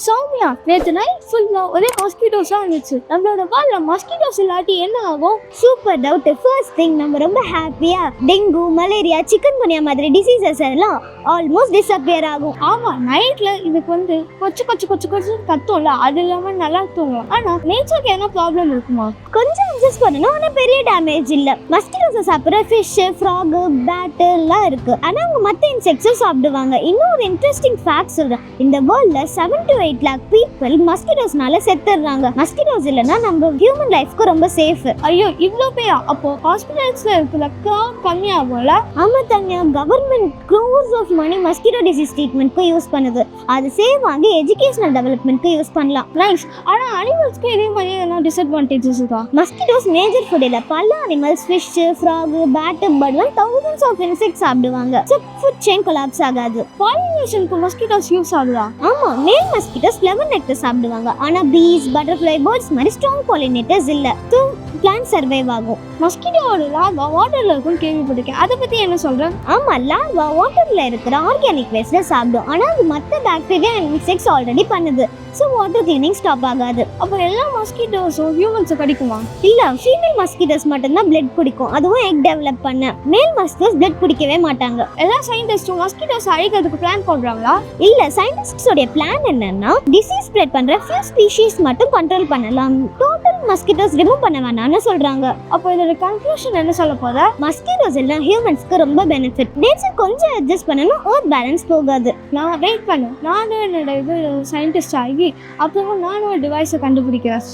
சௌமியா, நேற்று நைட் ஃபுல்லாக ஒரே மாஸ்கிட்டோஸாக இருந்துச்சு. நம்மளோட வாழ்ல மாஸ்கிட்டோஸ் இல்லாட்டி என்ன ஆகும்? Super doubt. ஃபர்ஸ்ட் திங், நம்ம ரொம்ப ஹாப்பியா டெங்கு, மலேரியா, சிக்கன் குனியா மாதிரி டிசீசஸ் எல்லாம் ஆல்மோஸ்ட் டிஸப்பியர் ஆகும். ஆமாம், நைட்டில் இதுக்கு கொச்சு கத்தும்ல, அது இல்லாமல் நல்லா தூங்கும். ஆனால் நேச்சருக்கு என்ன ப்ராப்ளம் இருக்குமா? கொஞ்சம் அட்ஜஸ்ட் பண்ணணும், ஆனால் பெரிய டேமேஜ் இல்லை. மஸ்கிட்டோஸை சாப்பிட்ற ஃபிஷ், ஃப்ராகு, பேட்டு எல்லாம் இருக்கு. ஆனால் அவங்க மற்ற இன்செக்ட்ஸும் சாப்பிடுவாங்க. இன்னொரு இன்ட்ரெஸ்டிங் ஃபேக்ட் சொல்றேன். இந்த வேர்ல்ட்ல 7 to 8 lakh people மஸ்கிட்டோஸ்னால செத்துறாங்க. மஸ்கிட்டோஸ் இல்லைன்னா நம்ம ஹியூமன் லைஃப்க்கு ரொம்ப சேஃப். ஐயோ, இவ்வளோ பேரா? அப்போ ஹாஸ்பிட்டல்ஸ்ல இருக்கிற க்ரௌட் கம்மியாகும்ல? ஆமா தனியா, government crores of money mosquito disease ட்ரீட்மெண்ட்க்கு யூஸ் பண்ணுது. அது சேவ் வாங்கி எஜுகேஷனல் டெவலப்மெண்ட்க்கு யூஸ் பண்ணலாம். நைஸ். ஆனால் அனிமல்ஸ்க்கு இதே மாதிரி என்ன டிஸ்அட்வான்டேஜஸ் இருக்கா? மஸ்கிட்டோஸ் மேஜர் ஃபுட் இல்லை. பல animals, fish, frog, bat, bird, thousands of insects சாப்பிடுவாங்க. ஸோ ஃபுட் செயின் கொலாப்ஸ் ஆகாது. பாலினேஷனுக்கு மஸ்கிட்டோஸ் யூஸ் ஆகுதா? ஆமா, மேல் மஸ்கிட்டோஸ் ஃப்ளவர் நெக்டர் சாப்பிடுவாங்க. ஆனா பீஸ், பட்டர்ஃப்ளை, பேர்ட்ஸ் மாதிரி ஸ்ட்ராங் பாலினேட்டர்ஸ் இல்ல. ஸோ பிளான்ட் சர்வைவ் ஆகும். மஸ்கிட்டோட லார்வா வாட்டர்ல இருக்கும் கேள்விப்பட்டிருக்கேன். அதை பத்தி என்ன சொல்றேன்? ஆமா, லார்வா வாட்டர்ல இருக்கிற ஆர்கானிக் வேஸ்ட்ல சாப்பிடும். ஆனா அது மற்ற பாக்டீரியா அண்ட் இன்செக்ட்ஸ் ஆல்ரெடி பண்ணுது. ஸோ வாட்டர் கிளீனிங் ஸ்டாப் ஆகாது. அப்போ எல்லா மஸ்கிட்டோஸும் ஹியூமன்ஸை கடிக்குமா? இல்ல, ஃபீமேல் மஸ்கிட்டோஸ் மட்டும்தான் பிளட் குடிக்கும். அதுவும் எக் டெவலப் பண்ண. மேல் மஸ்கிட்டோஸ் பிளட் குடிக்கவே மாட்டாங்க. எல்லா சயின்டிஸ்டும் மஸ்கிட்டோஸ் அழிக்கிறதுக்கு பிளான் பண்றாங்களா? இல்ல, சயின்டிஸ்டோட பிளான் என்னன்னா டிசீஸ் ஸ்ப்ரெட் பண்ற ஃபியூ ஸ்பீஷீஸ் மட்டும் கண்ட்ரோல் பண்ணலாம். டோட்டல் மஸ்கிட்டோஸ் ரிமூவ் பண்ண வேணாம்னு சொல்றாங்க. அப்போ இதோட கன்க்ளூஷன் என்ன சொல்ல போற? மஸ்கிட்டோஸ் எல்லாம் ஹியூமன்ஸ்க்கு ரொம்ப பெனிஃபிட். நேச்சர் கொஞ்சம் அட்ஜஸ்ட் பண்ணணும், எர்த் பேலன்ஸ் போகாது. நான் வெயிட் பண்ணு. நானும் என்னோட இது சயின்டிஸ்ட் ஆகி அப்புறமா நானும் ஒரு டிவைஸை கண்டுபிடிக்கிறேன்.